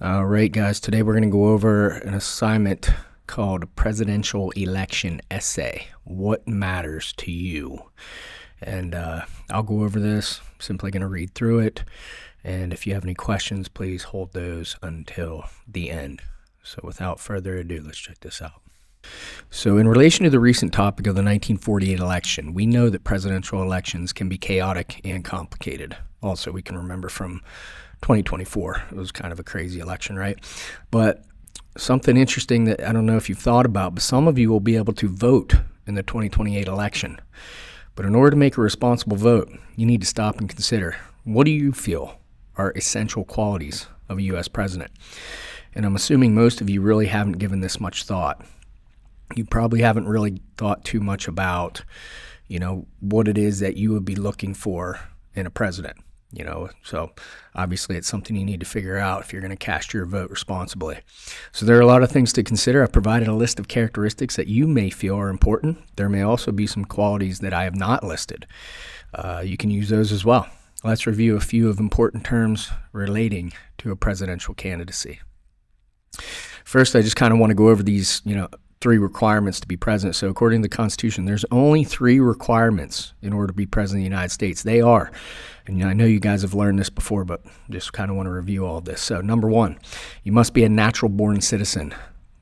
All right, guys, today we're going to go over an assignment called Presidential Election Essay. What matters to you? And I'll go over this, simply going to read through it. And if you have any questions, please hold those until the end. So without further ado, let's check this out. So in relation to the recent topic of the 1948 election, we know that presidential elections can be chaotic and complicated. Also, we can remember from 2024, it was kind of a crazy election, right? But something interesting that I don't know if you've thought about, but some of you will be able to vote in the 2028 election. But in order to make a responsible vote, you need to stop and consider, what do you feel are essential qualities of a U.S. president? And I'm assuming most of you really haven't given this much thought. You probably haven't really thought too much about, what it is that you would be looking for in a president. So obviously it's something you need to figure out if you're going to cast your vote responsibly. So there are a lot of things to consider. I've provided a list of characteristics that you may feel are important. There may also be some qualities that I have not listed. You can use those as well. Let's review a few of important terms relating to a presidential candidacy. First, I just kind of want to go over these, 3 requirements to be president. So according to the Constitution, there's only 3 requirements in order to be president of the United States. They are, and I know you guys have learned this before, but just kind of want to review all of this. So number 1, you must be a natural born citizen.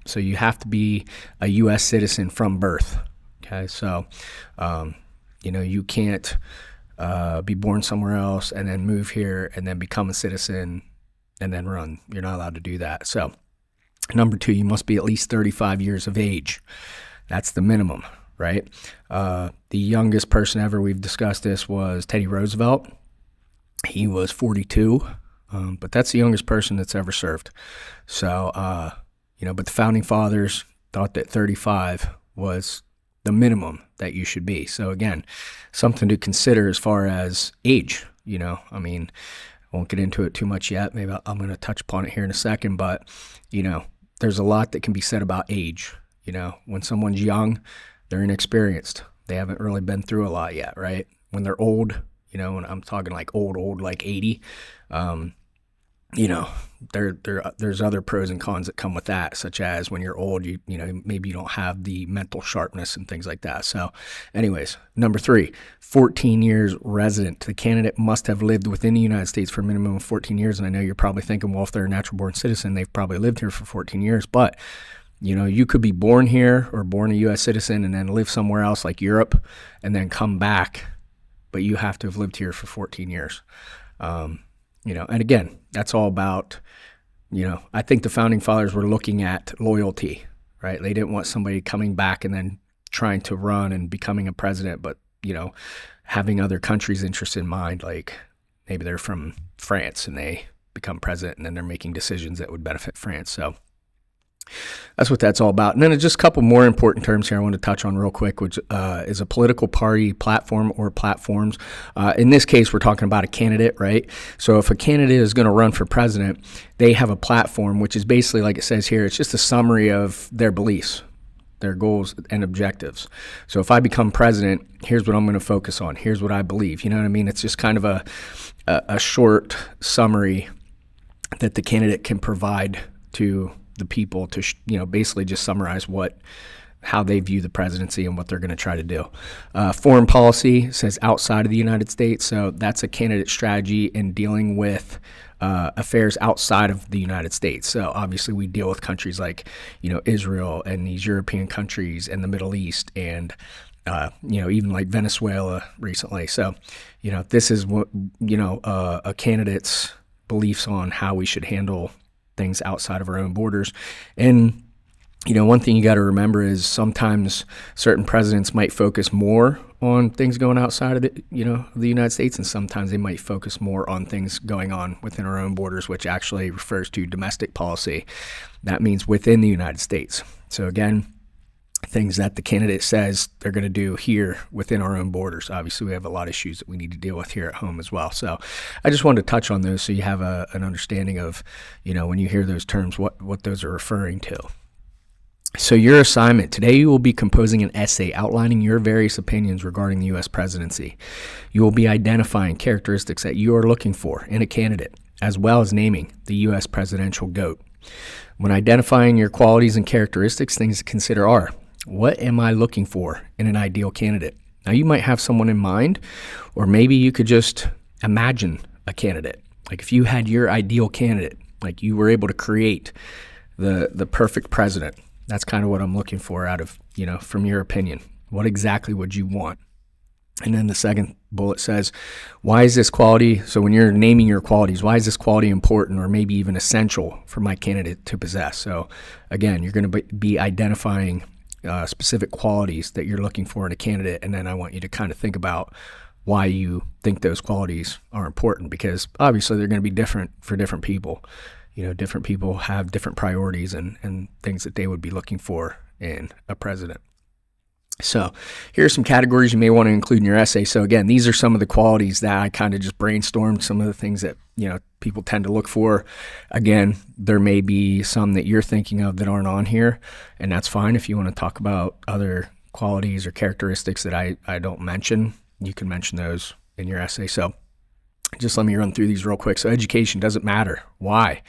So you have to be a U.S. citizen from birth. Okay, so, you can't be born somewhere else and then move here and then become a citizen and then run. You're not allowed to do that. So number 2, you must be at least 35 years of age. That's the minimum, right? The youngest person ever, we've discussed this, was Teddy Roosevelt. He was 42, but that's the youngest person that's ever served. So, but the founding fathers thought that 35 was the minimum that you should be. So again, something to consider as far as age, I won't get into it too much yet. Maybe I'm going to touch upon it here in a second, but, there's a lot that can be said about age. When someone's young, they're inexperienced. They haven't really been through a lot yet, right? When they're old, and I'm talking like old, like 80, there's other pros and cons that come with that, such as when you're old, maybe you don't have the mental sharpness and things like that. So anyways, number 3, 14 years resident. The candidate must have lived within the United States for a minimum of 14 years. And I know you're probably thinking, well, if they're a natural born citizen, they've probably lived here for 14 years. But, you could be born here or born a U.S. citizen and then live somewhere else like Europe and then come back. But you have to have lived here for 14 years. And again, that's all about, I think the founding fathers were looking at loyalty, right? They didn't want somebody coming back and then trying to run and becoming a president, but, having other countries' interests in mind, like maybe they're from France and they become president and then they're making decisions that would benefit France. So that's what that's all about. And then just a couple more important terms here I want to touch on real quick, which is a political party platform or platforms. In this case, we're talking about a candidate, right? So if a candidate is going to run for president, they have a platform, which is basically, like it says here, it's just a summary of their beliefs, their goals and objectives. So if I become president, here's what I'm going to focus on. Here's what I believe. You know what I mean? It's just kind of a short summary that the candidate can provide to the people to, basically just summarize how they view the presidency and what they're going to try to do. Foreign policy says outside of the United States. So that's a candidate strategy in dealing with affairs outside of the United States. So obviously we deal with countries like, Israel and these European countries and the Middle East and, even like Venezuela recently. So, this is what, a candidate's beliefs on how we should handle things outside of our own borders. And, one thing you got to remember is sometimes certain presidents might focus more on things going outside of the United States, and sometimes they might focus more on things going on within our own borders, which actually refers to domestic policy. That means within the United States. So again, things that the candidate says they're going to do here within our own borders. Obviously, we have a lot of issues that we need to deal with here at home as well. So I just wanted to touch on those so you have an understanding of, when you hear those terms, what those are referring to. So your assignment, today you will be composing an essay outlining your various opinions regarding the U.S. presidency. You will be identifying characteristics that you are looking for in a candidate as well as naming the U.S. presidential GOAT. When identifying your qualities and characteristics, things to consider are, what am I looking for in an ideal candidate? Now, you might have someone in mind, or maybe you could just imagine a candidate. Like if you had your ideal candidate, like you were able to create the perfect president, that's kind of what I'm looking for out of, from your opinion. What exactly would you want? And then the second bullet says, why is this quality, so when you're naming your qualities, why is this quality important or maybe even essential for my candidate to possess? So again, you're going to be identifying specific qualities that you're looking for in a candidate, and then I want you to kind of think about why you think those qualities are important, because obviously they're going to be different for different people. Different people have different priorities and things that they would be looking for in a president. So here are some categories you may want to include in your essay. So again, these are some of the qualities that I kind of just brainstormed, some of the things that, people tend to look for. Again, there may be some that you're thinking of that aren't on here, and that's fine. If you want to talk about other qualities or characteristics that I don't mention, you can mention those in your essay. So just let me run through these real quick. So education, does it matter? Why?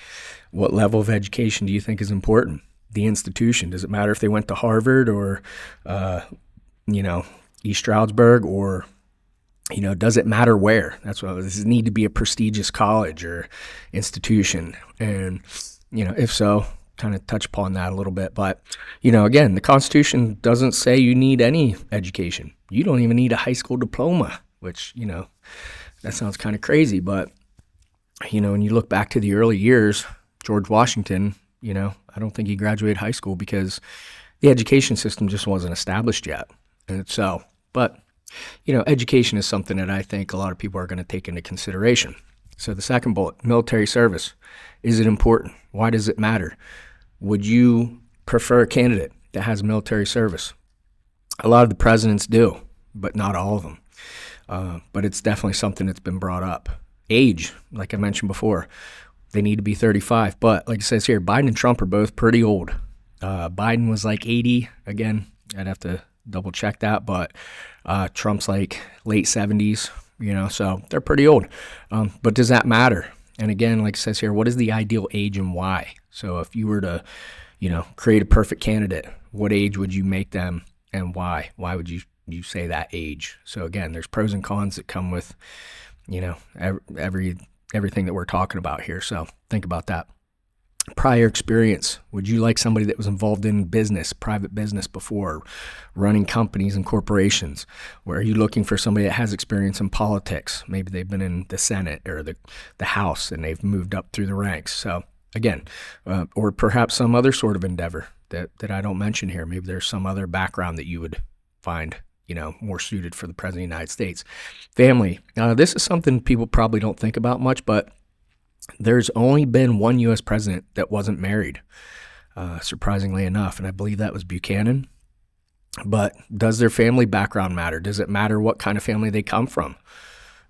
What level of education do you think is important? The institution, does it matter if they went to Harvard or, East Stroudsburg, or, does it matter where? That's what does it need to be a prestigious college or institution? And, if so, kind of touch upon that a little bit. But, again, the Constitution doesn't say you need any education. You don't even need a high school diploma, which, that sounds kind of crazy. But, when you look back to the early years, George Washington, I don't think he graduated high school because the education system just wasn't established yet. And so, but, education is something that I think a lot of people are going to take into consideration. So the second bullet, military service. Is it important? Why does it matter? Would you prefer a candidate that has military service? A lot of the presidents do, but not all of them. But it's definitely something that's been brought up. Age, like I mentioned before, they need to be 35. But like it says here, Biden and Trump are both pretty old. Biden was like 80. Again, I'd have to double check that. But Trump's like late 70s, so they're pretty old. But does that matter? And again, like it says here, what is the ideal age and why? So if you were to, create a perfect candidate, what age would you make them and why? Why would you say that age? So again, there's pros and cons that come with, everything that we're talking about here. So think about that. Prior experience. Would you like somebody that was involved in business, private business before, running companies and corporations? Or are you looking for somebody that has experience in politics? Maybe they've been in the Senate or the House and they've moved up through the ranks. So again, or perhaps some other sort of endeavor that I don't mention here. Maybe there's some other background that you would find more suited for the President of the United States. Family. This is something people probably don't think about much, but there's only been one U.S. president that wasn't married, surprisingly enough, and I believe that was Buchanan. But does their family background matter? Does it matter what kind of family they come from?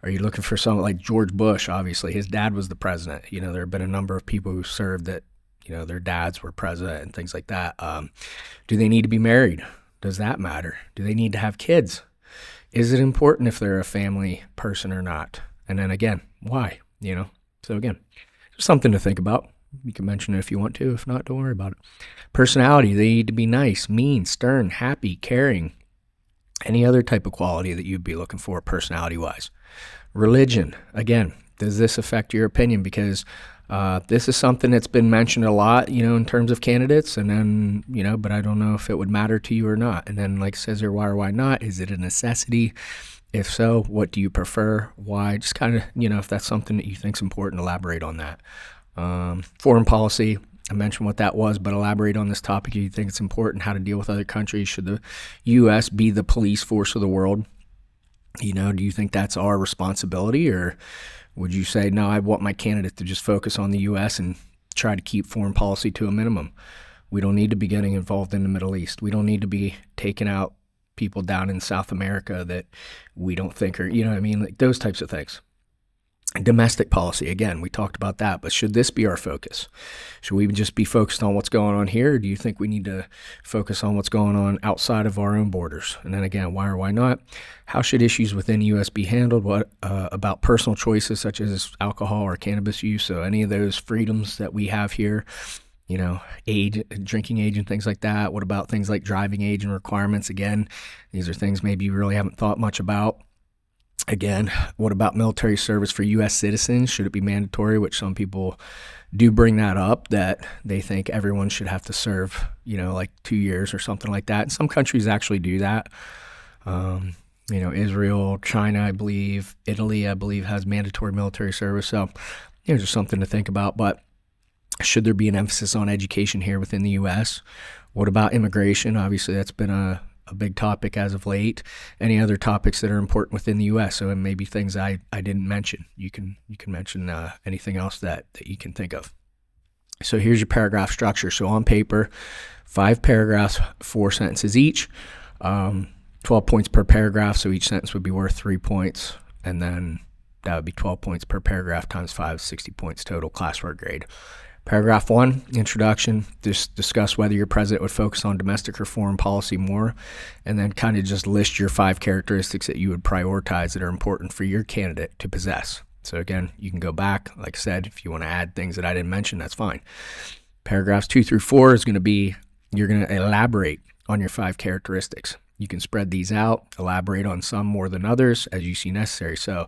Are you looking for someone like George Bush? Obviously, his dad was the president. There have been a number of people who served that, their dads were president and things like that. Do they need to be married? Does that matter? Do they need to have kids? Is it important if they're a family person or not? And then again, why? So again, just something to think about. You can mention it if you want to. If not, don't worry about it. Personality, they need to be nice, mean, stern, happy, caring. Any other type of quality that you'd be looking for personality-wise. Religion, again, does this affect your opinion? Because this is something that's been mentioned a lot, in terms of candidates, and then, but I don't know if it would matter to you or not. And then, like it says here, why or why not? Is it a necessity? If so, what do you prefer? Why? Just kind of, if that's something that you think is important, elaborate on that. Foreign policy, I mentioned what that was, but elaborate on this topic. Do you think it's important how to deal with other countries? Should the U.S. be the police force of the world? Do you think that's our responsibility, or would you say, no, I want my candidate to just focus on the U.S. and try to keep foreign policy to a minimum? We don't need to be getting involved in the Middle East. We don't need to be taking out people down in South America that we don't think are, like those types of things. Domestic policy, again, we talked about that, but should this be our focus? Should we just be focused on what's going on here, or do you think we need to focus on what's going on outside of our own borders? And then again, why or why not? How should issues within the U.S. be handled? What about personal choices such as alcohol or cannabis use? So any of those freedoms that we have here, age, drinking age and things like that. What about things like driving age and requirements? Again, these are things maybe you really haven't thought much about. Again, what about military service for U.S. citizens? Should it be mandatory? Which some people do bring that up, that they think everyone should have to serve, like 2 years or something like that. And some countries actually do that. Israel, China, I believe, Italy, I believe, has mandatory military service. So, just something to think about. But should there be an emphasis on education here within the U.S.? What about immigration? Obviously, that's been a big topic as of late. Any other topics that are important within the U.S.? So maybe things I didn't mention. You can mention anything else that you can think of. So here's your paragraph structure. So on paper, 5 paragraphs, 4 sentences each, 12 points per paragraph. So each sentence would be worth 3 points, and then that would be 12 points per paragraph times 5, 60 points total classwork grade. Paragraph 1, introduction, just discuss whether your president would focus on domestic or foreign policy more, and then kind of just list your 5 characteristics that you would prioritize that are important for your candidate to possess. So again, you can go back, like I said, if you want to add things that I didn't mention, that's fine. Paragraphs 2 through 4 is going to be, you're going to elaborate on your 5 characteristics. You can spread these out, elaborate on some more than others as you see necessary. So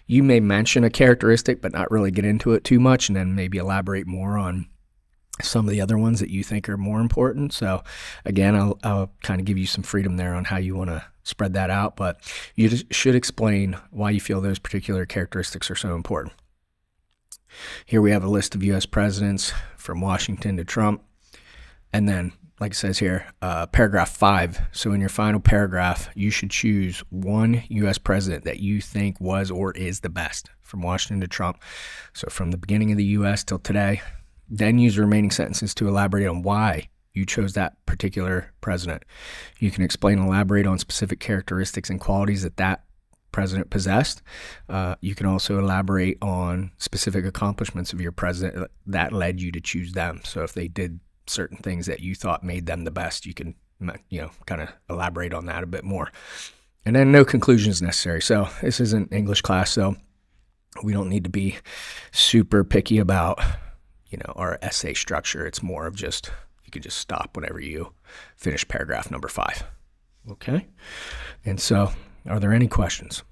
you may mention a characteristic, but not really get into it too much, and then maybe elaborate more on some of the other ones that you think are more important. So again, I'll kind of give you some freedom there on how you want to spread that out, but you just should explain why you feel those particular characteristics are so important. Here we have a list of U.S. presidents from Washington to Trump, and then like it says here, paragraph 5. So in your final paragraph, you should choose one U.S. president that you think was or is the best from Washington to Trump. So from the beginning of the U.S. till today, then use the remaining sentences to elaborate on why you chose that particular president. You can explain and elaborate on specific characteristics and qualities that president possessed. You can also elaborate on specific accomplishments of your president that led you to choose them. So if they did certain things that you thought made them the best, you can kind of elaborate on that a bit more. And then no conclusions necessary. So this isn't English class, so we don't need to be super picky about our essay structure. It's more of just, you can just stop whenever you finish paragraph number 5. Okay, and so are there any questions?